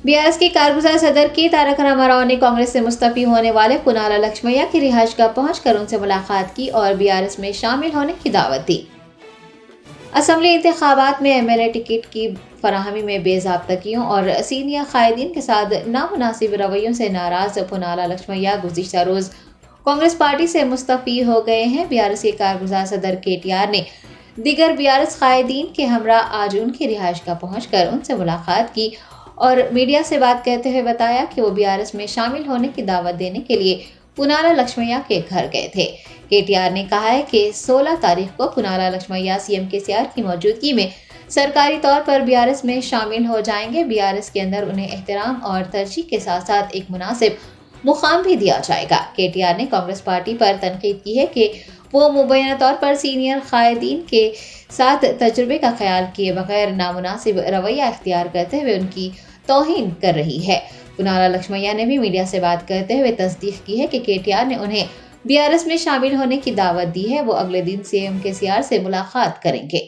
BRS के कारगुजार सदर के तारक रामाराव ने कांग्रेस से मुस्तफी होने वाले पुनाला लक्ष्मैया की रिहाइशगाह पहुंचकर उनसे मुलाकात की और बीआरएस में शामिल होने की दावत दी। असम्बली इंतखाबात में एमएलए टिकट की फराहमी में बेज़ाब्तगियों और सीनियर कायदीन के साथ नामुनासिब रवैयों से नाराज पुनाला लक्ष्मैया गुज़िश्ता रोज कांग्रेस पार्टी से मुस्तफी हो गए हैं। बीआरएस के कारगुजार सदर केटीआर ने दीगर बीआरएस कायदीन के हमरा आज उनकी रिहाइशगाह पहुंचकर उनसे मुलाकात की और मीडिया से बात करते हुए बताया कि वो बीआरएस में शामिल होने की दावत देने के लिए पुनाला लक्ष्मैया के घर गए थे। केटीआर ने कहा है कि 16 तारीख को पुनाला लक्ष्मैया सीएम केसीआर की मौजूदगी में सरकारी तौर पर बीआरएस में शामिल हो जाएंगे। बीआरएस के अंदर उन्हें एहतराम और तरजीह के साथ साथ एक मुनासिब मुकाम भी दिया जाएगा। केटीआर ने कांग्रेस पार्टी पर तनकीद की है कि वो मुबैना तौर पर सीनियर कायदीन के साथ तजुर्बे का ख्याल किए बगैर नामुनासिब रवैया इख्तियार करते हुए उनकी तौहीन कर रही है। पुनाला लक्ष्मैया ने भी मीडिया से बात करते हुए तस्दीक की है कि केटीआर ने उन्हें बीआरएस में शामिल होने की दावत दी है। वो अगले दिन सीएम केसीआर से मुलाकात करेंगे।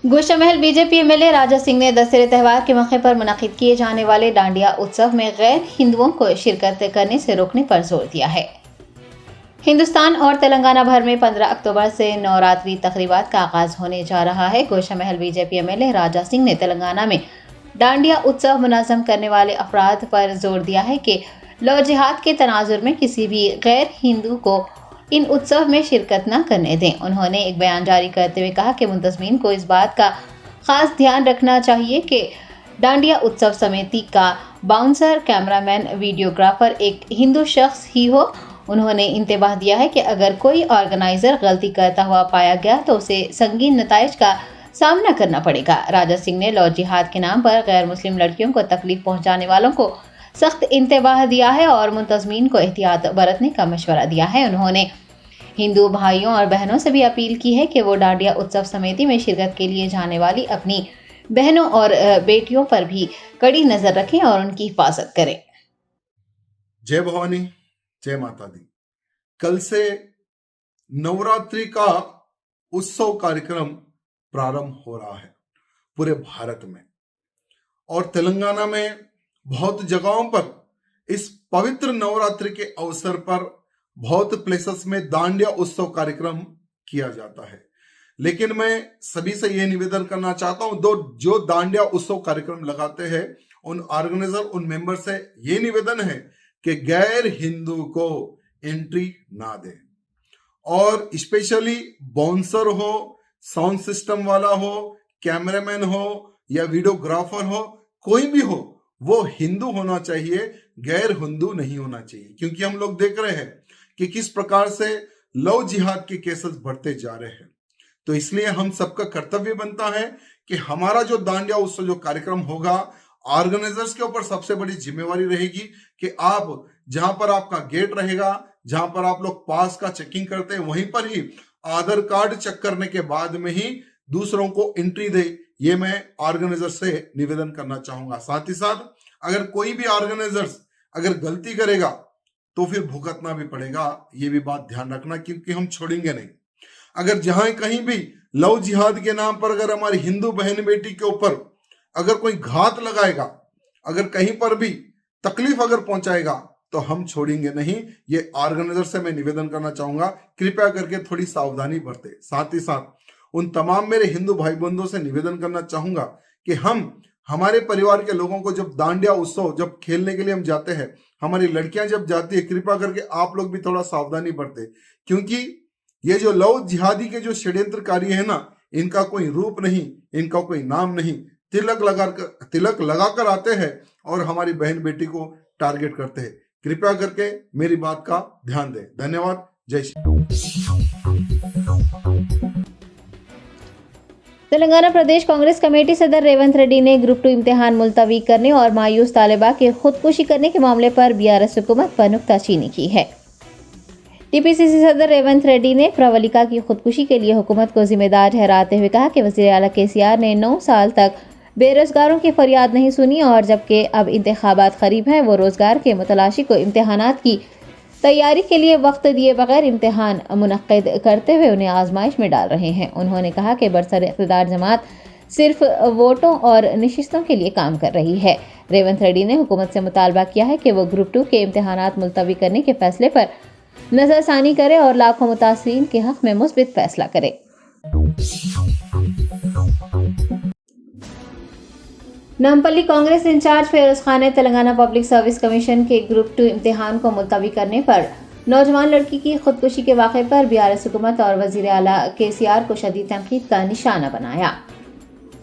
गोशामहल बीजेपी एमएलए राजा सिंह ने दशहरे त्यौहार के मौके पर मुनक्किद किए जाने वाले डांडिया उत्सव में गैर हिंदुओं को शिरकत करने से रोकने पर जोर दिया है। हिंदुस्तान और तेलंगाना भर में 15 अक्टूबर से नवरात्रि तकरीबात का आगाज होने जा रहा है। गोशामहल बीजेपी एमएलए राजा सिंह ने तेलंगाना में डांडिया उत्सव मुनज़्ज़म करने वाले अफराद पर जोर दिया है कि लव जिहाद के तनाजुर में किसी भी गैर हिंदू को इन उत्सव में शिरकत न करने दें। उन्होंने एक बयान जारी करते हुए कहा कि मुंतज़मीन को इस बात का खास ध्यान रखना चाहिए कि डांडिया उत्सव समिति का बाउंसर, कैमरामैन, वीडियोग्राफर एक हिंदू शख्स ही हो। उन्होंने इंतबाह दिया है कि अगर कोई ऑर्गेनाइजर गलती करता हुआ पाया गया तो उसे संगीन नताइज का सामना करना पड़ेगा। राजा सिंह ने लव जिहाद के नाम पर गैर मुस्लिम लड़कियों को तकलीफ पहुंचाने वालों को सख्त इंतबाह दिया है और मुंतज़मीन को एहतियात बरतने का मशवरा दिया है। उन्होंने हिंदू भाइयों और बहनों से भी अपील की है कि वो डांडिया उत्सव समिति में शिरकत के लिए जाने वाली अपनी बहनों और बेटियों पर भी कड़ी नजर रखें और उनकी हिफाजत करें। जय भवानी, जय माता दी। कल से नवरात्रि का उत्सव कार्यक्रम प्रारंभ हो रहा है पूरे भारत में और तेलंगाना में बहुत जगहों पर इस पवित्र नवरात्रि के अवसर पर बहुत प्लेसेस में डांडिया उत्सव कार्यक्रम किया जाता है। लेकिन मैं सभी से यह निवेदन करना चाहता हूं, जो डांडिया उत्सव कार्यक्रम लगाते हैं उन ऑर्गेनाइजर, उन मेंबर से ये निवेदन है कि गैर हिंदू को एंट्री ना दें और स्पेशली बाउंसर हो, साउंड सिस्टम वाला हो, कैमरामैन हो या वीडियोग्राफर हो, कोई भी हो, वो हिंदू होना चाहिए, गैर हिंदू नहीं होना चाहिए। क्योंकि हम लोग देख रहे हैं कि किस प्रकार से लव जिहाद के केसेस बढ़ते जा रहे हैं। तो इसलिए हम सबका कर्तव्य बनता है कि हमारा जो डांडिया उत्सव जो कार्यक्रम होगा, ऑर्गेनाइजर्स के ऊपर सबसे बड़ी जिम्मेवारी रहेगी कि आप जहां पर आपका गेट रहेगा, जहां पर आप लोग पास का चेकिंग करते हैं, वहीं पर ही आधार कार्ड चेक करने के बाद में ही दूसरों को एंट्री दे। ये मैं ऑर्गेनाइजर से निवेदन करना चाहूंगा। साथ ही साथ अगर कोई भी ऑर्गेनाइजर्स अगर गलती करेगा तो फिर भुगतना भी पड़ेगा, ये भी बात ध्यान रखना, क्योंकि हम छोड़ेंगे नहीं। अगर जहां कहीं भी लव जिहाद के नाम पर अगर हमारी हिंदू बहन बेटी के ऊपर अगर कोई घात लगाएगा, अगर कहीं पर भी तकलीफ अगर पहुंचाएगा तो हम छोड़ेंगे नहीं। ये ऑर्गेनाइजर से मैं निवेदन करना चाहूंगा, कृपया करके थोड़ी सावधानी बरते। साथ ही साथ उन तमाम मेरे हिंदू भाई बंधुओं से निवेदन करना चाहूंगा कि हमारे परिवार के लोगों को जब डांडिया उत्सव जब खेलने के लिए हम जाते हैं, हमारी लड़कियां जब जाती है, कृपया करके आप लोग भी थोड़ा सावधानी बरते। क्योंकि ये जो लव जिहादी के जो षड्यंत्रकारी है ना, इनका कोई रूप नहीं, इनका कोई नाम नहीं, तिलक लगाकर आते हैं और हमारी बहन बेटी को टारगेट करते हैं। कृपया करके मेरी बात का ध्यान दें। धन्यवाद। जय श्री। तेलंगाना प्रदेश कांग्रेस कमेटी सदर रेवंत रेड्डी ने ग्रुप 2 इम्तिहान मुलतवी करने और मायूस तालिबा के खुदकुशी करने के मामले पर बीआरएस हुकूमत पर नुक्ताचीनी की है। टीपीसीसी सदर रेवंत रेड्डी ने प्रवलिका की खुदकुशी के लिए हुकूमत को जिम्मेदार ठहराते हुए कहा कि वज़ीर आला केसीआर ने 9 साल तक बेरोजगारों की फरियाद नहीं सुनी और जबकि अब इंतखाबात करीब हैं, वो रोजगार के मुतलाशी को इम्तिहानात की तैयारी के लिए वक्त दिए बगैर इम्तिहान मुनक्किद करते हुए उन्हें आजमाइश में डाल रहे हैं। उन्होंने कहा कि बरसर-ए-इक़्तिदार जमात सिर्फ वोटों और नशिस्तों के लिए काम कर रही है। रेवंत रेड्डी ने हुकूमत से मुतालबा किया है कि वो ग्रुप 2 के इम्तिहानात मुलतवी करने के फैसले पर नजरसानी करे और लाखों मुतासिरीन के हक में मुस्बित फैसला करे। नामपल्ली कांग्रेस इंचार्ज फिरोज खान ने तेलंगाना पब्लिक सर्विस कमीशन के ग्रुप 2 इम्तिहान को मुलतवी करने पर नौजवान लड़की की खुदकुशी के वाक़े पर बीआरएस हुकूमत और वज़ीर आला केसीआर को शदीद तनकीद का निशाना बनाया।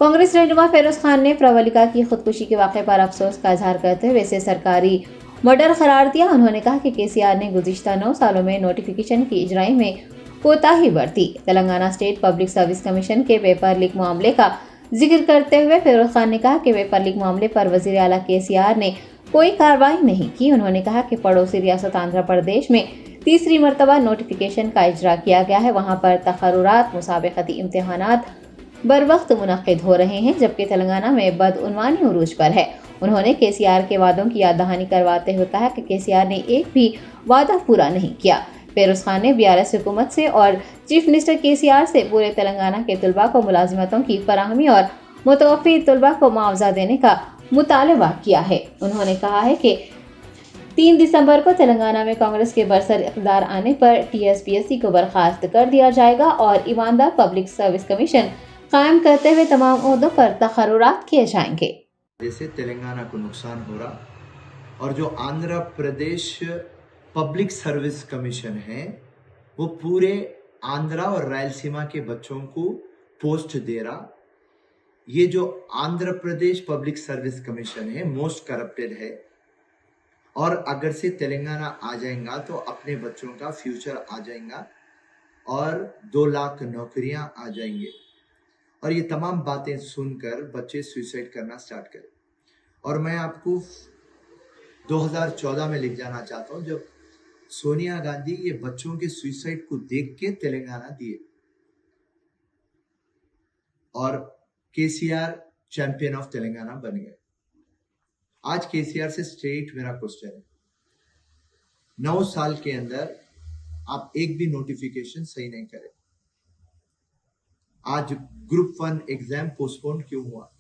कांग्रेस रहनुमा फिरोज खान ने प्रवलिका की खुदकुशी के वाक़े पर अफसोस का इजहार करते हुए इसे सरकारी मर्डर करार दिया। उन्होंने कहा कि केसीआर ने गुज़िश्ता 9 सालों में नोटिफिकेशन की इजराई में कोताही बरती। Telangana state public service commission के पेपर लीक मामले का जिक्र करते हुए फिरोज खान ने कहा कि पेपर लीक मामले पर वज़ीर आला केसीआर ने कोई कार्रवाई नहीं की। उन्होंने कहा कि पड़ोसी रियासत आंध्र प्रदेश में तीसरी मरतबा नोटिफिकेशन का इजरा किया गया है। वहाँ पर तकर्रुरात मुसाबकती इम्तिहानात बर वक्त मुनक्किद हो रहे हैं, जबकि तेलंगाना में बदउनवानी उरूज पर है। उन्होंने केसीआर के वादों की याद दहानी करवाते हुए कहा कि केसीआर ने एक भी वादा पूरा नहीं किया। फिरोज खान ने बीआरएस हुकूमत से और चीफ मिनिस्टर केसीआर से पूरे तेलंगाना के तलबा को मुलाजिमतों की फराहमी और मुतवफ़ी तलबा को मुआवजा देने का मुतालबा किया है। उन्होंने कहा है कि 3 दिसंबर को तेलंगाना में कांग्रेस के बरसर-ए-इक़्तिदार आने पर टीएसपीएससी को बर्खास्त कर दिया जाएगा और ईमानदार पब्लिक सर्विस कमीशन कायम करते हुए तमाम ओहदों पर तकर्रुरात किए जाएंगे। जैसे तेलंगाना को नुकसान हो रहा और जो Andhra Pradesh public service commission है वो पूरे आंध्रा और रायलसीमा के बच्चों को पोस्ट दे रहा। ये जो Andhra Pradesh public service commission है मोस्ट करप्टेड है और अगर से तेलंगाना आ जाएगा तो अपने बच्चों का फ्यूचर आ जाएगा और 2 लाख नौकरियां आ जाएंगे। और ये तमाम बातें सुनकर बच्चे सुसाइड करना स्टार्ट करें। और मैं आपको 2014 में लिख जाना चाहता हूँ जब सोनिया गांधी ये बच्चों के सुसाइड को देख के तेलंगाना दिए और केसीआर चैंपियन ऑफ तेलंगाना बन गए। आज केसीआर से स्ट्रेट मेरा क्वेश्चन है, 9 साल के अंदर आप एक भी नोटिफिकेशन सही नहीं करे। आज ग्रुप 1 एग्जाम पोस्टपोन क्यों हुआ?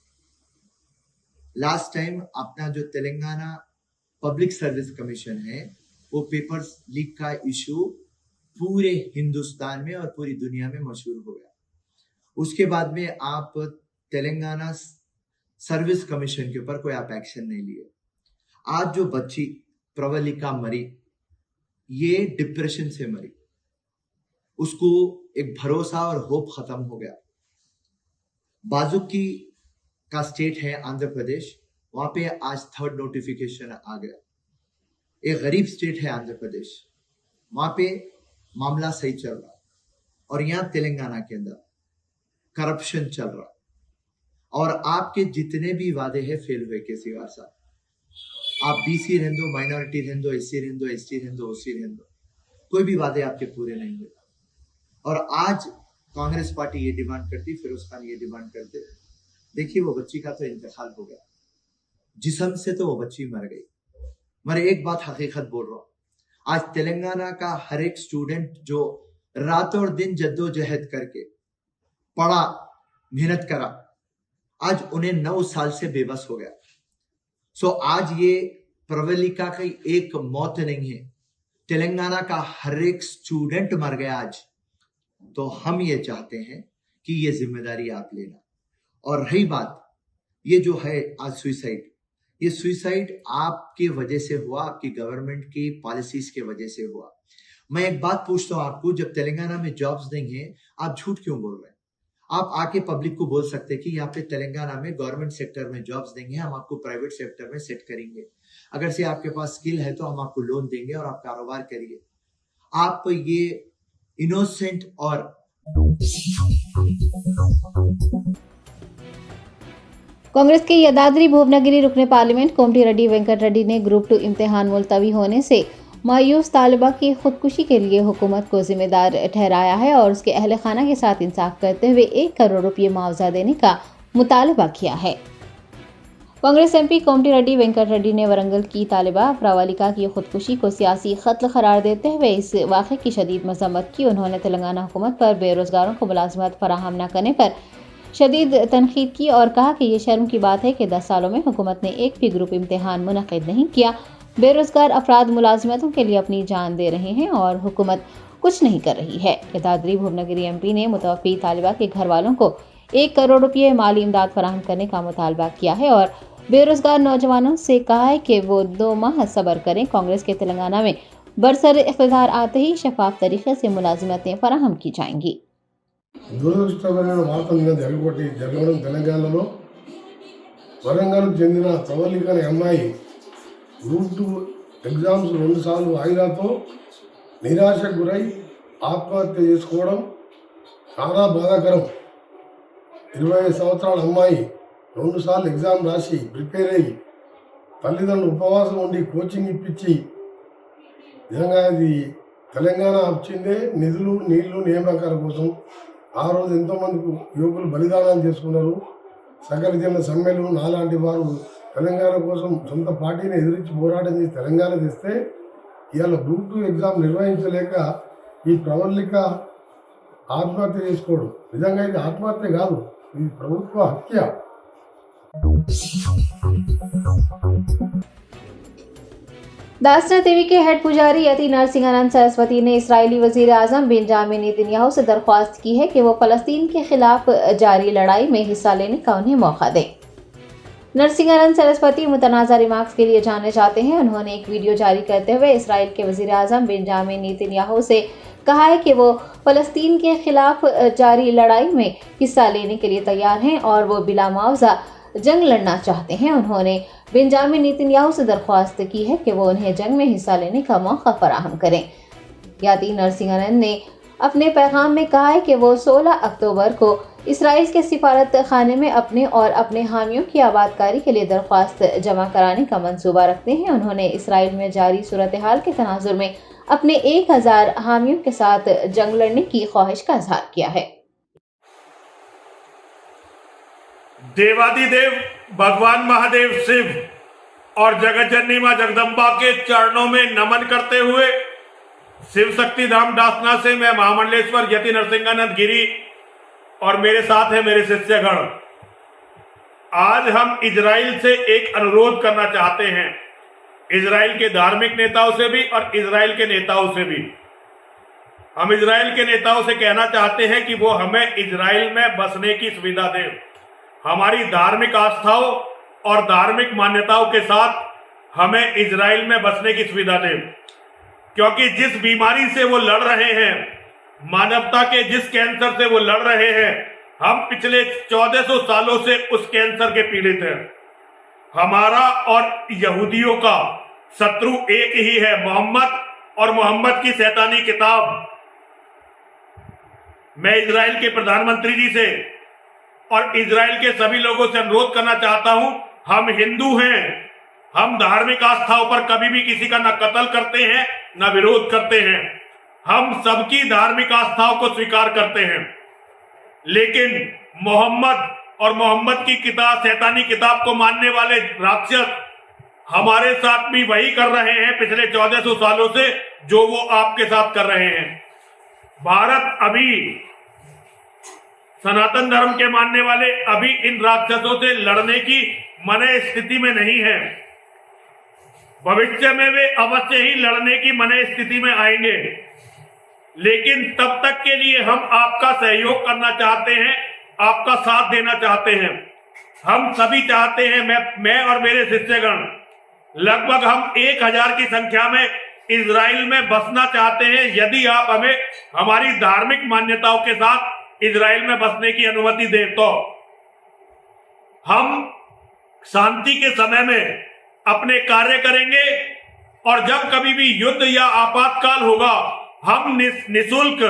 लास्ट टाइम अपना जो तेलंगाना पब्लिक सर्विस कमीशन है वो पेपर्स लीक का इशू पूरे हिंदुस्तान में और पूरी दुनिया में मशहूर हो गया। उसके बाद में आप तेलंगाना सर्विस कमीशन के ऊपर कोई आप एक्शन नहीं लिए। आज जो बच्ची प्रवलिका मरी ये डिप्रेशन से मरी, उसको एक भरोसा और होप खत्म हो गया। बाजुकी का स्टेट है आंध्र प्रदेश, वहां पे आज 3rd नोटिफिकेशन आ गया। एक गरीब स्टेट है आंध्र प्रदेश, वहां पे मामला सही चल रहा और यहाँ तेलंगाना के अंदर करप्शन चल रहा और आपके जितने भी वादे हैं फेल हुए। केसीआर साहब, आप बीसी रहने दो, माइनॉरिटी रहने दो, एससी रहने दो, एसटी रहने दो, ओसी रहने दो, कोई भी वादे आपके पूरे नहीं हुए। और आज कांग्रेस पार्टी ये डिमांड करती, फिरोज खान ये डिमांड करते। देखिए वो बच्ची का तो इंतकाल हो गया, जिस्म से तो वो बच्ची मर गई। मैं एक बात हकीकत बोल रहा हूँ, आज तेलंगाना का हर एक स्टूडेंट जो रात और दिन जद्दोजहद करके पढ़ा, मेहनत करा, आज उन्हें 9 साल से बेबस हो गया। सो आज ये प्रवलिका की एक मौत नहीं है, तेलंगाना का हर एक स्टूडेंट मर गया आज। तो हम ये चाहते हैं कि ये जिम्मेदारी आप लेना। और रही बात ये जो है आज सुसाइड, ये सुसाइड आपके वजह से हुआ, आपकी गवर्नमेंट की पॉलिसीज के वजह से हुआ। मैं एक बात पूछता हूं आपको, जब तेलंगाना में जॉब्स नहीं है आप झूठ क्यों बोल रहे हैं? आप आके पब्लिक को बोल सकते कि यहाँ पे तेलंगाना में गवर्नमेंट सेक्टर में जॉब्स देंगे, हम आपको प्राइवेट सेक्टर में सेट करेंगे, अगर से आपके पास स्किल है तो हम आपको लोन देंगे और आप कारोबार करिए। आप ये इनोसेंट और कांग्रेस के यादाद्री भुवनगिरी रुकने पार्लियामेंट कोमटी रेड्डी वेंकट रेड्डी ने ग्रुप 2 इम्तिहान मुलतवी होने से मायूस तालिबा की खुदकुशी के लिए हुकूमत को जिम्मेदार ठहराया है और उसके अहल खाना के साथ इंसाफ करते हुए 1 करोड़ रुपये मुआवजा देने का मुतालबा किया है। कांग्रेस एमपी कोमटी रेड्डी वेंकट रेड्डी ने वरंगल की तालिबा अफरावालिका की खुदकुशी को सियासी कत्ल करार देते हुए इस वाक़े की शदीद मजम्मत की। उन्होंने तेलंगाना हुकूमत पर बेरोजगारों को मुलाजमत फराहम न करने पर शदीद तनकीद की और कहा कि ये शर्म की बात है कि 10 सालों में हुकूमत ने एक भी ग्रुप इम्तिहान मुनक़िद नहीं किया। बेरोजगार अफराद मुलाजमतों के लिए अपनी जान दे रहे हैं और हुकूमत कुछ नहीं कर रही है। दादरी भुवनगिरी एमपी ने मुतवफ़ी तालिबा के घर वालों को 1 करोड़ रुपये माली इमदाद फराहम करने का मुतालबा किया है और बेरोजगार नौजवानों से कहा है कि वो 2 माह सब्र करें। कांग्रेस के तेलंगाना में बरसर इख्तिदार आते ही शफाफ तरीके से मुलाजिमतें फराहम की जाएंगी। దురదృష్టకరమైన వార్తలు జరగడం తెలంగాణలో వరంగల్ చెందిన ప్రవళిక అనే అమ్మాయి గ్రూప్ 2 ఎగ్జామ్స్ 2 సార్లు వాయిదాతో నిరాశకు గురై ఆత్మహత్య చేసుకోవడం చాలా బాధాకరం. 25 సంవత్సరాల అమ్మాయి 2 సార్లు ఎగ్జామ్ రాసి ప్రిపేర్ అయ్యి తల్లిదండ్రులు ఉపవాసం ఉండి కోచింగ్ ఇప్పించి నిజంగా ఇది తెలంగాణ వచ్చిందే నిధులు నీళ్లు నియామకాల కోసం. ఆ రోజు ఎంతోమంది యువకులు బలిదానాలు చేసుకున్నారు. సకల జన సమ్మెలు నాలాంటి వారు తెలంగాణ కోసం సొంత పార్టీని ఎదిరించి పోరాటం చేసి తెలంగాణ తెస్తే ఇవాళ గ్రూప్ 2 ఎగ్జామ్ నిర్వహించలేక ఈ ప్రవళిక ఆత్మహత్య చేసుకోవడం నిజంగా ఇది ఆత్మహత్య కాదు, ఇది ప్రభుత్వ హత్య. दासना देवी के हेड पुजारी यति नरसिंहानंद सरस्वती ने इस्राएली वजीर आजम बेंजामिन नेतन्याहू से दरख्वास्त की है कि वो फलस्तीन के खिलाफ जारी लड़ाई में हिस्सा लेने का उन्हें मौका दें। नरसिंहानंद सरस्वती मुतनाज़ा रिमार्क्स के लिए जाने जाते हैं। उन्होंने एक वीडियो जारी करते हुए इसराइल के वजीर आजम बेंजामिन नेतन्याहू से कहा है कि वो फलस्तीन के खिलाफ जारी लड़ाई में हिस्सा लेने के लिए तैयार हैं और वो बिला मुआवजा जंग लड़ना चाहते हैं। उन्होंने बेंजामिन नेतन्याहू से दरख्वास्त की है कि वो उन्हें जंग में हिस्सा लेने का मौका फराहम करें। याती नरसिंहानंद ने अपने पैगाम में कहा है कि वो 16 अक्टूबर को इसराइल के सिफारत खाने में अपने और अपने हामियों की आबादकारी के लिए दरख्वास्त जमा कराने का मंसूबा रखते हैं। उन्होंने इसराइल में जारी सूरत हाल के तनाजुर में अपने 1000 हामियों के साथ जंग लड़ने की ख्वाहिश का इजहार किया है। देवादिदेव भगवान महादेव शिव और जगत जननी मां जगदम्बा के चरणों में नमन करते हुए शिव शक्ति धाम दासना से मैं महामंडलेश्वर यति नरसिंहानंद गिरी और मेरे साथ है मेरे शिष्यगण। आज हम इजराइल से एक अनुरोध करना चाहते हैं, इजराइल के धार्मिक नेताओं से भी और इजराइल के नेताओं से भी। हम इजराइल के नेताओं से कहना चाहते हैं कि वो हमें इजराइल में बसने की सुविधा दें। हमारी धार्मिक आस्थाओं और धार्मिक मान्यताओं के साथ हमें इजराइल में बसने की सुविधा दें, क्योंकि जिस बीमारी से वो लड़ रहे हैं, मानवता के जिस कैंसर से वो लड़ रहे हैं, हम पिछले 1400 सालों से उस कैंसर के पीड़ित हैं। हमारा और यहूदियों का शत्रु एक ही है, मोहम्मद और मोहम्मद की शैतानी किताब। मैं इजराइल के प्रधानमंत्री जी से और इजराइल के सभी लोगों से अनुरोध करना चाहता हूं, हम हिंदू हैं, हम धार्मिक आस्थाओं पर कभी भी किसी का न कत्ल करते हैं न विरोध करते हैं, हम सबकी धार्मिक आस्थाओं को स्वीकार करते हैं। लेकिन मोहम्मद और मोहम्मद की किताब, शैतानी किताब को मानने वाले राक्षस हमारे साथ भी वही कर रहे हैं पिछले 1400 सालों से जो वो आपके साथ कर रहे हैं। भारत अभी सनातन धर्म के मानने वाले अभी इन राक्षसों से लड़ने की मने स्थिति में नहीं है। भविष्य में वे अवश्य ही लड़ने की मने स्थिति में आएंगे, लेकिन तब तक के लिए हम आपका सहयोग करना चाहते हैं, आपका साथ देना चाहते हैं। हम सभी चाहते हैं, मैं और मेरे शिष्यगण लगभग हम 1000 की संख्या में इजराइल में बसना चाहते हैं। यदि आप हमें हमारी धार्मिक मान्यताओं के साथ इजराइल में बसने की अनुमति दें तो हम शांति के समय में अपने कार्य करेंगे, और जब कभी भी युद्ध या आपातकाल होगा, हम निःशुल्क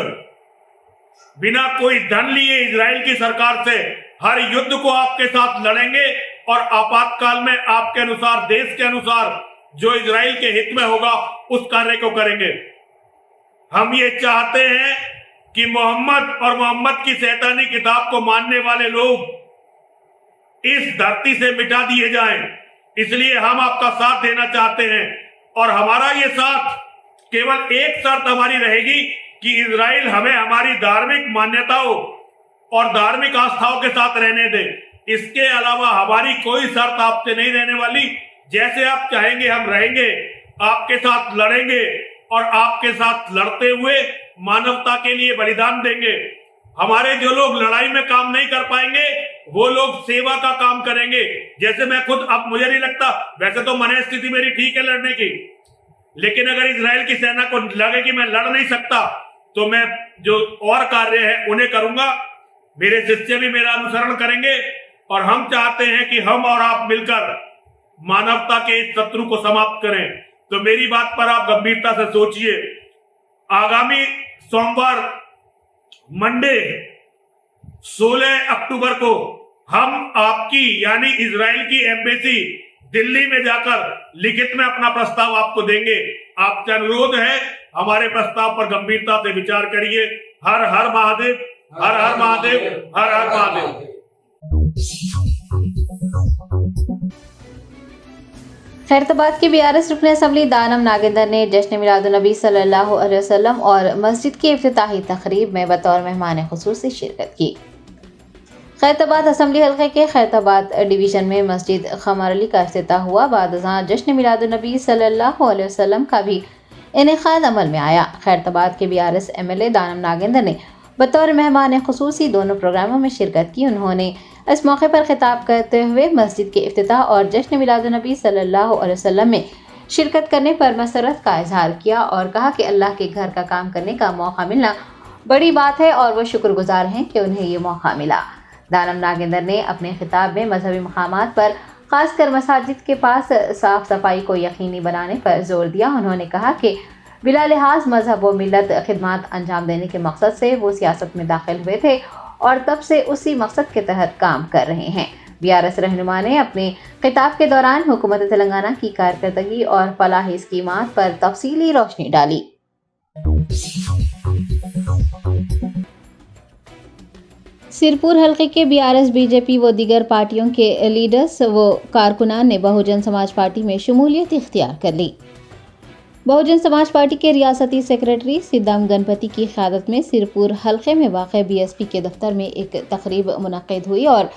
बिना कोई धन लिए इजराइल की सरकार से हर युद्ध को आपके साथ लड़ेंगे और आपातकाल में आपके अनुसार, देश के अनुसार जो इजराइल के हित में होगा उस कार्य को करेंगे। हम ये चाहते हैं कि मोहम्मद और मोहम्मद की शैतानी किताब को मानने वाले लोग इस धरती से मिटा दिए जाएं। इसलिए हम आपका साथ देना चाहते हैं और हमारा ये साथ केवल एक शर्त हमारी रहेगी कि इजराइल हमें हमारी धार्मिक मान्यताओं और धार्मिक आस्थाओं के साथ रहने दे। इसके अलावा हमारी कोई शर्त आपसे नहीं रहने वाली। जैसे आप चाहेंगे हम रहेंगे, आपके साथ लड़ेंगे और आपके साथ लड़ते हुए मानवता के लिए बलिदान देंगे। हमारे जो लोग लड़ाई में काम नहीं कर पाएंगे वो लोग सेवा का काम करेंगे। जैसे मैं खुद, अब मुझे नहीं लगता, वैसे तो मन स्थिति मेरी ठीक है लड़ने की, लेकिन अगर इजराइल की सेना को लगे कि मैं लड़ नहीं सकता तो मैं जो और कार्य है उन्हें करूंगा। मेरे शिष्य भी मेरा अनुसरण करेंगे और हम चाहते हैं कि हम और आप मिलकर मानवता के इस शत्रु को समाप्त करें। तो मेरी बात पर आप गंभीरता से सोचिए। आगामी सोमवार मंडे 16 अक्टूबर को हम आपकी यानी इजराइल की एम्बेसी दिल्ली में जाकर लिखित में अपना प्रस्ताव आपको देंगे। आपसे अनुरोध है हमारे प्रस्ताव पर गंभीरता से विचार करिए। हर हर महादेव, हर हर महादेव, हर हर महादेव। खैरताबाद के बीआरएस रुकन असम्बली दानम नागेंद्र ने जश्न मिलादुन्नबी सल्लल्लाहु अलैहि वसल्लम और मस्जिद की इफ्तिताही तकरीब में बतौर मेहमान खुसूसी शिरकत की। खैरताबाद असम्बली हल्के के खैरताबाद डिवीजन में मस्जिद ख़मर अली का इफ्तिताह हुआ। बाद जश्न मिलादुन्नबी सल्लल्लाहु अलैहि वसल्लम का भी इनेकाद अमल में आया। खैरताबाद के बीआरएस एमएलए दानम नागेंद्र ने बतौर मेहमान खुसूसी दोनों प्रोग्रामों में शिरकत की। उन्होंने इस मौके पर खिताब करते हुए मस्जिद के इफ्तिताह और जश्न मिलादुन्नबी सल्लल्लाहु अलैहि वसल्लम में शिरकत करने पर मसरत का इजहार किया और कहा कि अल्लाह के घर का काम करने का मौका मिलना बड़ी बात है और वो शुक्रगुजार हैं कि उन्हें ये मौका मिला। दानम नागेंद्र ने अपने खिताब में मजहबी मकामात पर खासकर मसाजिद के पास साफ सफाई को यकीनी बनाने पर जोर दिया। उन्होंने कहा कि बिला लिहाज मजहब व मिलत खिदमत अंजाम देने के मकसद से वो सियासत में दाखिल हुए थे और तब से उसी मकसद के तहत काम कर रहे हैं। बीआरएस रहनुमा ने अपने खिताब के दौरान हुकूमत तेलंगाना की कारकर्दगी और फलाही स्कीमात पर तफसीली रोशनी डाली। सिरपुर हल्के के बीआरएस, बीजेपी व दीगर पार्टियों के लीडर्स व कारकुनान ने बहुजन समाज पार्टी में शमूलियत इख्तियार कर ली। बहुजन समाज पार्टी के रियासती सेक्रेटरी सिद्धम गणपति की क़यादत में सिरपुर हल्के में वाक़ बीएसपी के दफ्तर में एक तकरीब मुनक़्क़िद हुई और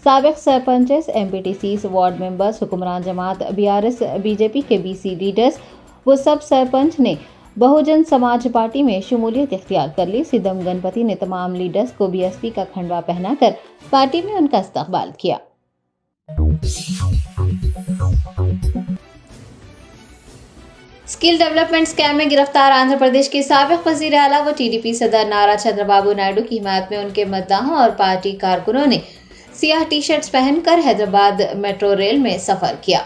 साबिक़ सरपंचेस, एमपीटीसीज, वार्ड मेंबर्स, हुक्मरान जमात, बीआरएस, बीजेपी के बीसी लीडर्स व सब सरपंच ने बहुजन समाज पार्टी में शमूलियत इख्तियार कर ली। सिद्धम गणपति ने तमाम लीडर्स को बीएसपी का खंडवा पहनाकर पार्टी में उनका इस्तकबाल किया। स्किल डेवलपमेंट स्कैम में गिरफ्तार आंध्र प्रदेश के साबिक़ वज़ीर आला व टीडीपी सदर नारा चंद्रबाबू नायडू की हिमायत में उनके मद्दाहों और पार्टी कारकुनों ने सियाह टी शर्ट्स पहनकर हैदराबाद मेट्रो रेल में सफर किया।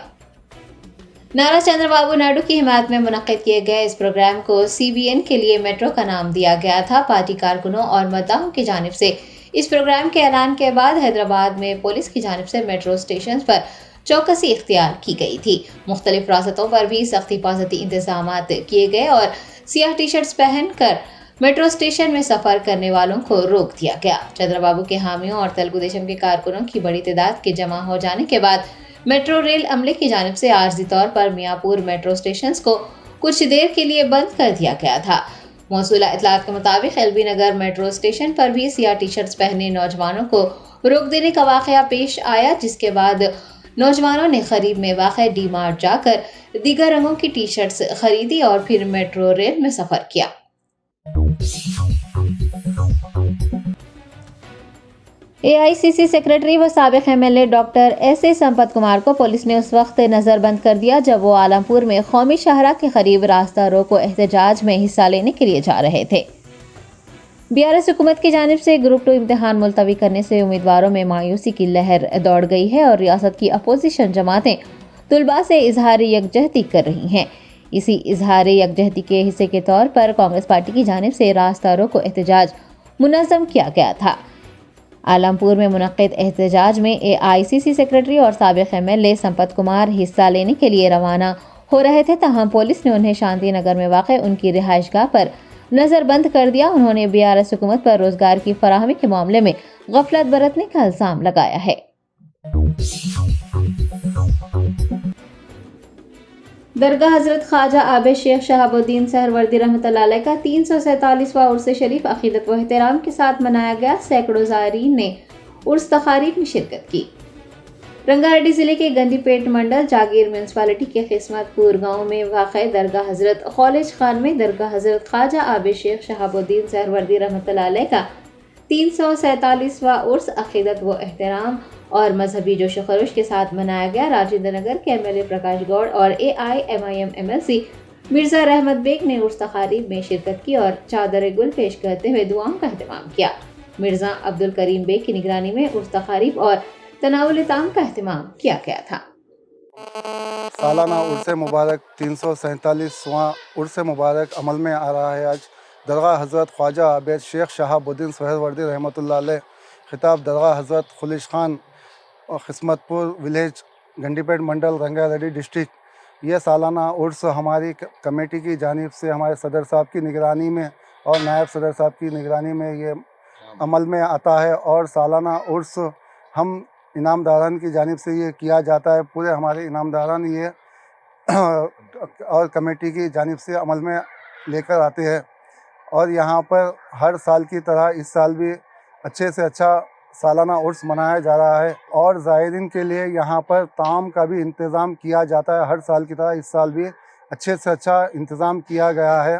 नारा चंद्रबाबू नायडू की हिमायत में मुनक़्क़िद किए गए इस प्रोग्राम को CBN के लिए मेट्रो का नाम दिया गया था। पार्टी कारकुनों और मद्दाहों की जानिब से इस प्रोग्राम के ऐलान के बाद हैदराबाद में पुलिस की जानिब से मेट्रो स्टेशन पर चौकसी इख्तियार की गई थी। मुख्तलिफ रास्तों पर भी सख्त हिफाजती इंतजामात किए गए और सियाह टी शर्ट्स पहनकर मेट्रो स्टेशन में सफर करने वालों को रोक दिया गया। चंद्रबाबू के हामियों और तेलुगु देशम के कारकुनों की बड़ी तादाद के जमा हो जाने के बाद मेट्रो रेल अमले की जानिब से आर्जी तौर पर मियाँपुर मेट्रो स्टेशन को कुछ देर के लिए बंद कर दिया गया था। मौसूला इतलात के मुताबिक एलबी नगर मेट्रो स्टेशन पर भी सियाह टी शर्ट्स पहने नौजवानों को रोक देने का वाक़या पेश आया, जिसके बाद नौजवानों ने करीब में वाक़ डी मार्ट जाकर दीगर रंगों की टी शर्ट्स खरीदी और फिर मेट्रो रेल में सफर किया। AICC सेक्रेटरी व साबिक़ MLA doctor S.A. Sampath Kumar को पुलिस ने उस वक्त नज़रबंद कर दिया जब वो आलमपुर में कौमी शाहरा के करीब रास्ता रोको एहतजाज में हिस्सा लेने के लिए जा रहे थे। बीआरएस हुकूमत की जानिब से ग्रुप 2 इम्तिहान मुलतवी करने से उम्मीदवारों में मायूसी की लहर दौड़ गई है और रियासत की अपोजिशन जमातें तुलबा से इजहार यकजहती कर रही हैं। इसी इजहार यकजहती के हिस्से के तौर पर कांग्रेस पार्टी की जानिब से रास्ता रोको एहतजाज मुनज़्ज़म किया गया था। आलमपुर में मुनक़्क़िद एहतजाज में AICC सेक्रेटरी और साबिक़ MLA संपत कुमार हिस्सा लेने के लिए रवाना हो रहे थे, तहम पुलिस ने उन्हें शांति नगर में वाक़ उनकी रिहाइशगाह पर नज़रबंद कर दिया। उन्होंने बीआरएस हुकूमत पर रोजगार की फराहमी के मामले में गफलत बरतने का इल्ज़ाम लगाया है। दरगाह हजरत ख्वाजा आबिद शेख शहाबुद्दीन सहरवर्दी रहमतुल्लाह अलैह का 347वां उर्स शरीफ अकीदत व एहतराम के साथ मनाया गया। सैकड़ों ज़ायरीन ने उर्स तकारीब में शिरकत की। रंगारेड्डी जिले के गंडीपेट मंडल जागीर म्यूनसिपालिटी के किस्मतपुर गांव में वाक़ दरगाह हजरत कॉलेज खान में दरगाह हजरत ख्वाजा आबिद शेख शहाबुद्दीन सहरवर्दी रहमतुल्लाह अलैह का 347वां उर्स अकीदत व एहतराम और मजहबी जोश खरोश के साथ मनाया गया। राजेंद्र नगर के एमएलए प्रकाश गौड़ और AIMIM MLC मिर्जा रहमत बेग ने उर्स तकारीब में शिरकत की और चादर गुल पेश करते हुए दुआओं का एहतमाम किया। मिर्जा अब्दुल करीम बेग की निगरानी में उर्स तकारीब और तनावुल ताम का एहतमाम किया गया था। सालाना उर्स मुबारक 347वां उर्स मुबारक अमल में आ रहा है। आज दरगाह हज़रत ख्वाजा आबिद शेख शहाबुद्दीन सहरवर्दी रहमतुल्लाह अलैह खिताब दरगाह हज़रत खुलिश खान और किस्मतपुर विलेज गंडीपेट मंडल रंगारेड्डी डिस्ट्रिक्ट ये सालाना उर्स हमारी कमेटी की जानिब से हमारे सदर साहब की निगरानी में और नायब सदर साहब की निगरानी में ये अमल में आता है। और सालाना उर्स हम इनामदारान की जानिब से ये किया जाता है। पूरे हमारे इनामदारान ये और कमेटी की जानिब से अमल में लेकर आते हैं। और यहाँ पर हर साल की तरह इस साल भी अच्छे से अच्छा सालाना उर्स मनाया जा रहा है। और ज़ायरीन के लिए यहाँ पर ताम का भी इंतज़ाम किया जाता है। हर साल की तरह इस साल भी अच्छे से अच्छा इंतज़ाम किया गया है।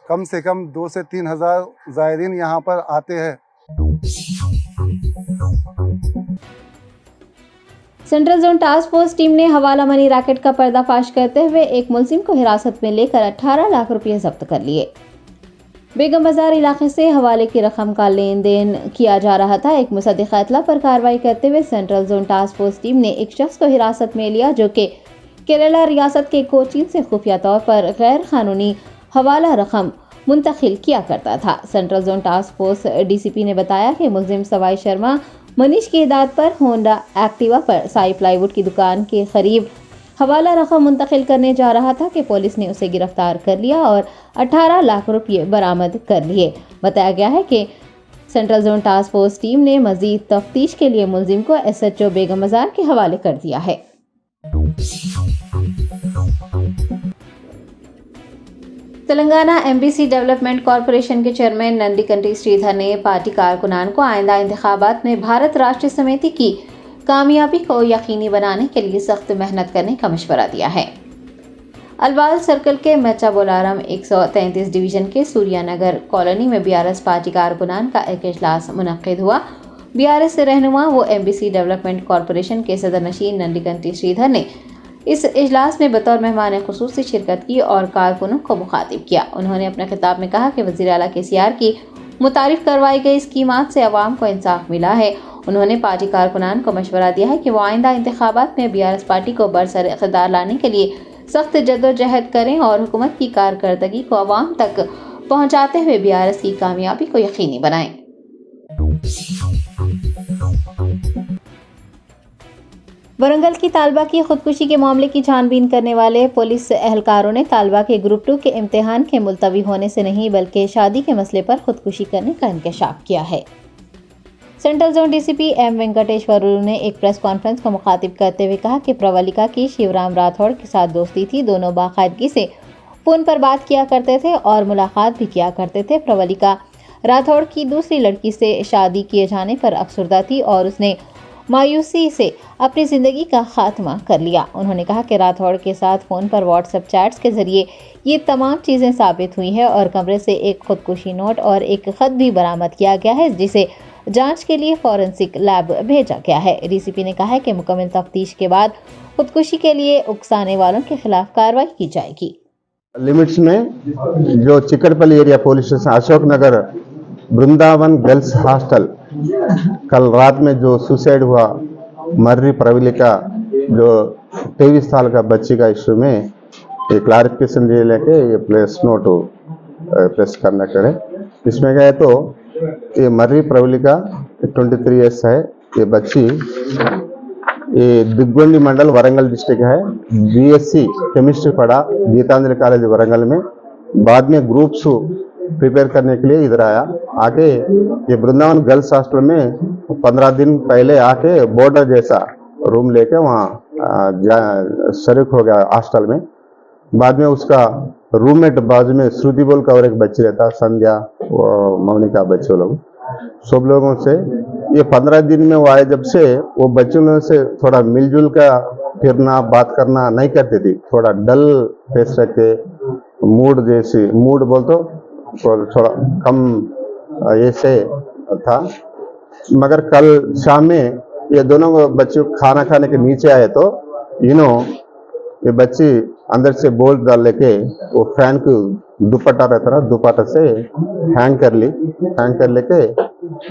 कम से कम 2 से 3 हज़ार ज़ायरीन यहाँ पर आते हैं। Central zone task force team ने हवाला मनी रैकेट का पर्दाफाश करते हुए एक मुलजिम को हिरासत में लेकर 18 लाख रुपये जब्त कर लिए। बेगम बाजार इलाके से हवाले की रकम का लेन देन किया जा रहा था। एक मुसद्दिक़ इत्तला पर कार्रवाई करते हुए central zone task force team ने एक शख्स को हिरासत में लिया जो कि केरला रियासत के कोचीन से खुफिया तौर पर गैर कानूनी हवाला रकम मुंतकिल किया करता था। Central zone task force DCP ने बताया कि मुलजिम सवाई शर्मा मनीष की हिदायत पर होंडा एक्टिवा पर साई प्लाईवुड की दुकान के करीब हवाला रकम मुंतकिल करने जा रहा था कि पुलिस ने उसे गिरफ्तार कर लिया और 18 लाख रुपये बरामद कर लिए। बताया गया है कि central zone task force team ने मजीद तफ्तीश के लिए मुलजिम को SHO बेगम बाजार के हवाले कर दिया है। तेलंगाना MBC डेवलपमेंट कॉरपोरेशन के चेयरमैन नंदिकंटी श्रीधर ने पार्टी कारकुनान को आइंदा इंतखाबात में भारत राष्ट्रीय समिति की कामयाबी को यकीनी बनाने के लिए सख्त मेहनत करने का मशवरा दिया है। अलवाल सर्कल के मेचा बोलारम 133 डिवीजन के सूर्यानगर कॉलोनी में BRS पार्टी कारकुनान का एक इजलास मुनक्किद हुआ। BRS से रहनुमा वो MBC डेवलपमेंट कॉरपोरेशन के सदर नशीन नंदिकंटी श्रीधर ने इस इजलास में बतौर मेहमान खुसूसी शिरकत की और कारकुनों को मुखातिब किया। उन्होंने अपने खिताब में कहा कि वज़ीर आला KCR की मुतारिफ करवाई गई स्कीमात से अवाम को इंसाफ मिला है। उन्होंने पार्टी कारकुनान को मशवरा दिया है कि वो आइंदा इंतखाबात में BRS पार्टी को बरसर इक़्तिदार लाने के लिए सख्त जद्दोजहद करें और हुकूमत की कारकर्दगी को अवाम तक पहुँचाते हुए BRS की कामयाबी को यकीनी बनाएं। वरंगल की तालबा की खुदकुशी के मामले की छानबीन करने वाले पुलिस एहलकारों ने तालबा के ग्रुप 2 के इम्तिहान के मुलतवी होने से नहीं बल्कि शादी के मसले पर खुदकुशी करने का इंकशाफ किया है। Central zone DCP M Venkateswarlu ने एक प्रेस कॉन्फ्रेंस को मुखातिब करते हुए कहा कि प्रवलिका की शिवराम राठौड़ के साथ दोस्ती थी। दोनों बाकायदगी से फ़ोन पर बात किया करते थे और मुलाकात भी किया करते थे। प्रवलिका राठौड़ की दूसरी लड़की से शादी किए जाने पर अफसरदा थी और उसने मायूसी से अपनी ज़िंदगी का खात्मा कर लिया। उन्होंने कहा कि राठौड़ के साथ फ़ोन पर व्हाट्सएप चैट्स के ज़रिए ये तमाम चीज़ें साबित हुई हैं और कमरे से एक खुदकुशी नोट और एक ख़त भी बरामद किया गया है जिसे जांच के लिए फॉरेंसिक लैब भेजा गया है। DCP ने कहा है कि मुकम्मल तफ्तीश के बाद खुदकुशी के लिए उकसाने वालों के खिलाफ कार्रवाई की जाएगी। लिमिट्स में जो चिकटपल्ली area police station Ashok Nagar Vrindavan girls hostel कल रात में जो सुसाइड हुआ मर्री प्रवलिका जो 23 साल का बच्ची का इशू में ये क्लैरिफिकेशन दे लेके ये प्रेस नोट प्रेस करना करे। इसमें गए तो ये मर्री प्रवलिका 23 ईयर्स है। ये बच्ची ये दिग्गोंडी मंडल वरंगल डिस्ट्रिक्ट है। BSc केमिस्ट्री पढ़ा गीतांजलि कॉलेज वरंगल में। बाद में ग्रुप्स प्रिपेयर करने के लिए इधर आया। आके ये वृंदावन गर्ल्स हॉस्टल में 15 दिन पहले आके बॉर्डर जैसा रूम लेके वहाँ शरीक हो गया हॉस्टल में। बाद में उसका रूममेट बाजू में श्रुति बोल का और एक बच्ची रहता, संध्या, मौनिका, बच्चे लोग, सब लोगों से ये 15 दिन में वो आए, जब से वो बच्चों लोगों से थोड़ा मिलजुल का फिरना बात करना नहीं करती थी, थोड़ा डल फेस रखे, मूड जैसे मूड बोल तो थोड़ा कम ऐसे था। मगर कल शाम में ये दोनों बच्चे खाना खाने के नीचे आए तो ये बच्ची अंदर से बोल्ट डाल लेके वो फैन को दुपट्टा रहता ना, दुपट्टा से हैंग कर लेके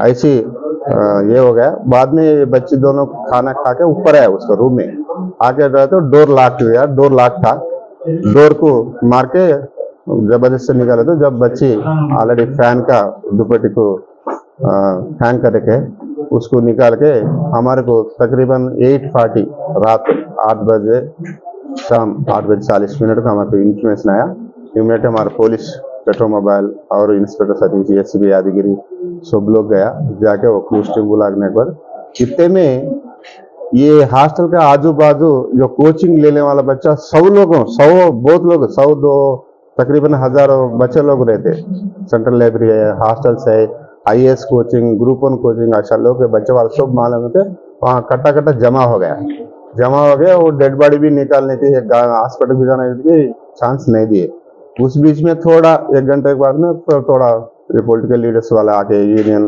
ऐसी ये हो गया। बाद में ये बच्चे दोनों खाना खा के ऊपर आया उसका रूम में, आके रहे तो डोर लॉक था, डोर को मार के जबरदस्ती निकाले। तो जब बच्ची ऑलरेडी फैन का दुपट्टे को हैंग करके उसको निकाल के हमारे को तकरीबन 8:40 रात 8 बजे शाम 8:40 का हमारे को इंफॉर्मेशन आया। इमीडिएट हमारा पुलिस, पेट्रोल मोबाइल और इंस्पेक्टर सतीश, एसपी यादगिरी सब लोग गया, जाके वो क्लूज टीम बुलाने पर इतने में ये हॉस्टल का आजू बाजू जो कोचिंग लेने वाला बच्चा 100 दो तकरीबन 1000 बच्चे लोग रहते। सेंट्रल लाइब्रेरी है, हॉस्टल से IAS कोचिंग, ग्रुप 1 कोचिंग, अच्छा लोग के बच्चे वाले सब मालूम थे। वहाँ कट्टा जमा हो गया। वो डेड बॉडी भी निकालने के हॉस्पिटल भी जाने के चांस नहीं दिए। उस बीच में थोड़ा 1 घंटे के बाद में थोड़ा पॉलिटिकल लीडर्स वाला आके, यूनियन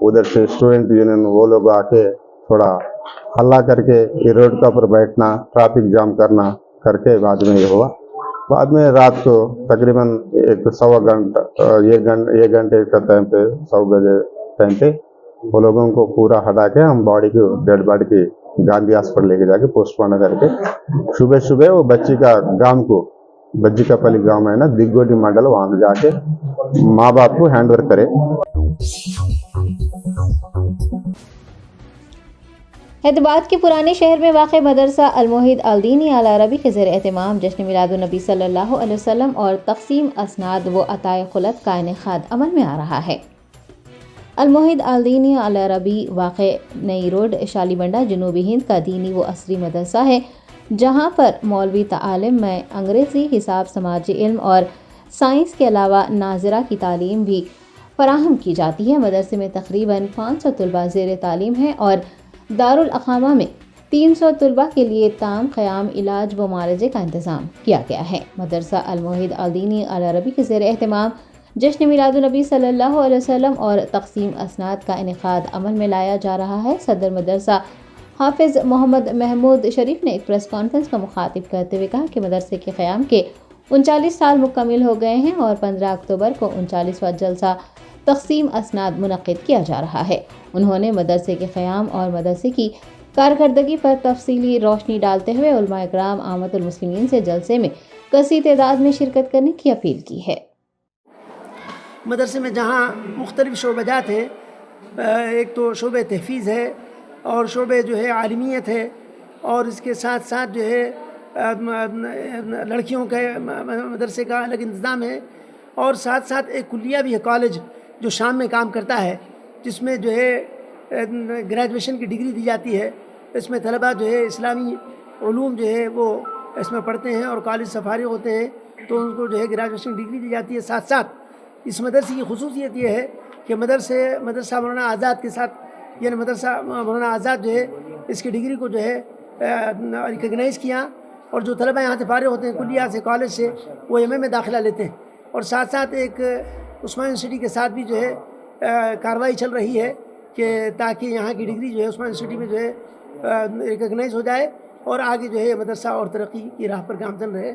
उधर से स्टूडेंट यूनियन, वो लोग आके थोड़ा हल्ला करके ये रोड के ऊपर बैठना, ट्रैफिक जाम करना करके बाद में ये हुआ। बाद में रात को तकरीबन 1 घंटे का टाइम पे 100 बजे टाइम पे वो लोगों को पूरा हटा के हम बॉडी को, डेड बॉडी की गांधी हॉस्पिटल लेके जाके पोस्टमार्टम करके सुबह वो बच्ची का गांव को, बज्जिकापल्ली गांव है ना, दिग्गोटी मंडल, वहां जाके माँ बाप को हैंड ओवर करे। हैदराबाद के पुराने शहर में वाक़ मदरसा अल-मोहिद अल-दीनी अल अरबी के ज़ेर एहतमाम जश्न मिलादुन्नबी सल्लल्लाहु अलैहि वसल्लम और तक़सीम असनाद व अताए खुलत का इनेकाद अमल में आ रहा है। अल-मोहिद अल-दीनी अल अरबी वाक़ नई रोड, शालीबंडा, जनूबी हिंद का दीनी व असरी मदरसा है, जहाँ पर मौलवी तालीम में अंग्रेज़ी, हिसाब, समाजी इल्म और साइंस के अलावा नाज़िरा की तालीम भी फराहम की जाती है। मदरसे में तकरीबन 500 तलबा ज़ेर तालीम है और दारुल अक़ामा में 300 तलबा के लिए ताम, क़याम, इलाज व मारजे का इंतज़ाम किया गया है। मदरसा अल-मोहिद अल-दीनी अल अरबी के ज़ेर एहतमाम जश्न मिलादुन्नबी सल्लल्लाहु अलैहि वसल्लम और तक़सीम असनाद का इनेकाद अमल में लाया जा रहा है। सदर मदरसा हाफिज़ मोहम्मद महमूद शरीफ ने एक प्रेस कॉन्फ्रेंस को मुखातिब करते हुए कहा कि मदरसे के क़याम के 39 साल मुकम्मिल हो गए हैं और 15 अक्टूबर को 39वां जलसा तक़सीम असनाद मुनक़्क़िद किया जा रहा है। उन्होंने मदरसे के क़याम और मदरसे की कारकर्दगी पर तफसीली रोशनी डालते हुए उलमा इकराम, आमतुल मुस्लिमीन से जलसे में कसी तादाद में शिरकत करने की अपील की है। मदरसे में जहाँ मुख्तलिफ़ शोबजात हैं, एक तो शोबे तहफ़ीज़ है और शोबे जो है आलिमियत है, और इसके साथ साथ जो है लड़कियों के मदरसे का अलग इंतज़ाम है, और साथ साथ एक कुलिया भी है, कॉलेज जो शाम में काम करता है, जिसमें जो है ग्रेजुएशन की डिग्री दी जाती है। इसमें तलबा जो है इस्लामी उलूम जो है वो इसमें पढ़ते हैं और कॉलेज से फारिग होते हैं, तो उनको जो है ग्रेजुएशन डिग्री दी जाती है। साथ साथ इस मदरसे की खुसूसियत ये है कि मदरसा मौलाना आज़ाद के साथ, यानी मदरसा मौलाना आज़ाद जो है इसकी डिग्री को जो है रिकगनाइज़ किया, और जो तलबा यहाँ से फारिग होते हैं कुलिया से, कॉलेज से, वो एमए में दाखिला लेते हैं। और साथ साथ एक उस्मान यूनिवर्सिटी के साथ भी जो है कार्रवाई चल रही है कि ताकि यहाँ की डिग्री जो है उस्मान यूनिवर्सिटी में जो है रिकगनाइज़ हो जाए और आगे जो है मदरसा और तरक्की की राह पर गामजन रहे।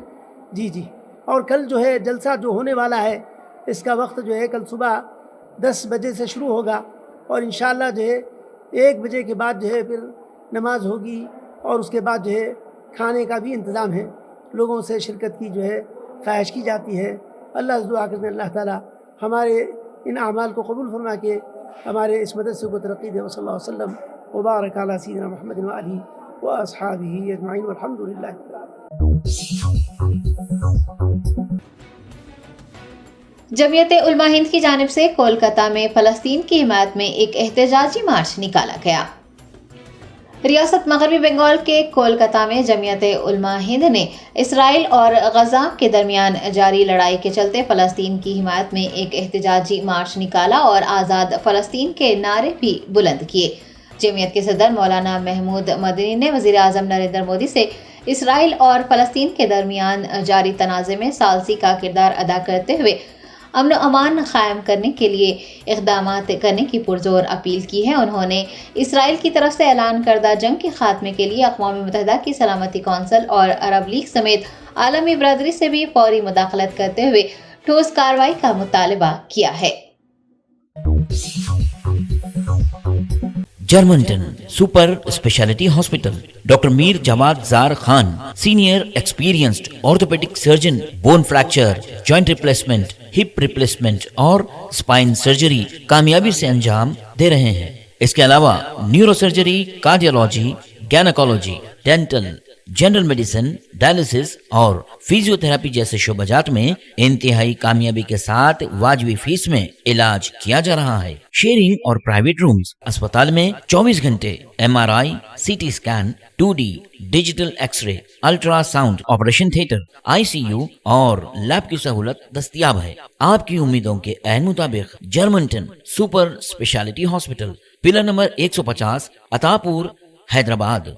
जी। और कल जो है जलसा जो होने वाला है, इसका वक्त जो है कल सुबह 10 बजे से शुरू होगा, और इंशाअल्लाह जो है 1 बजे के बाद जो है फिर नमाज होगी, और उसके बाद जो है खाने का भी इंतज़ाम है। लोगों से शिरकत की जो है ख्वाहिश की जाती है। अल्लाह से दुआ करते हैं अल्लाह ताला हमारे इन अमाल को कबूल फरमा के हमारे इस मदरसे को तरक्की दे। सल्लल्लाहु अलैहि वसल्लम व बारक अला सय्यिदिना मुहम्मद व आलिहि व अस्हाबिही अजमाइन वल्हम्दुलिल्लाहि रब्बिल आलमीन। जमीयत उलमा हिंद की जानिब से कोलकाता में फ़लस्तीन की हिमायत में एक एहतजाजी मार्च निकाला गया। रियासत मगरबी बंगाल के कोलकाता में जमीयत उलमा हिंद ने इसराइल और गजा के दरमियान जारी लड़ाई के चलते फ़लस्तीन की हिमायत में एक एहतजाजी मार्च निकाला और आज़ाद फ़लस्तीन के नारे भी बुलंद किए। जमीयत के सदर मौलाना महमूद मदनी ने वज़ीर आज़म नरेंद्र मोदी से इसराइल और फ़लस्तीन के दरमियान जारी तनाज़े में सालसी का किरदार अदा करते हुए अमन अमान कायम करने के लिए इक़दामात करने की पुरजोर अपील की है। उन्होंने इसराइल की तरफ से ऐलान करदा जंग के खात्मे के लिए अक़वाम मुत्तहिदा की सलामती कौंसिल और अरब लीग समेत आलमी बरादरी से भी फौरी मुदाखलत करते हुए ठोस कार्रवाई का मुतालबा किया है। जर्मनटन super speciality hospital, doctor Mir Jawad Zar Khan, senior experienced orthopaedic surgeon, bone fracture, joint replacement, hip replacement और स्पाइन सर्जरी कामयाबी से अंजाम दे रहे हैं। इसके अलावा neuro surgery, cardiology, gynaecology, dental, general medicine, dialysis और फिजियोथेरेपी जैसे शोबाजात में इंतहाई कामयाबी के साथ वाजबी फीस में इलाज किया जा रहा है। शेयरिंग और प्राइवेट रूम्स, अस्पताल में 24 घंटे MRI, CT scan, 2D digital x ray, ultrasound, operation theatre, ICU और लैब की सहूलत दस्तयाब है। आपकी उम्मीदों के ऐन मुताबिक Germanten super speciality hospital, pillar number 150, Attapur, Hyderabad.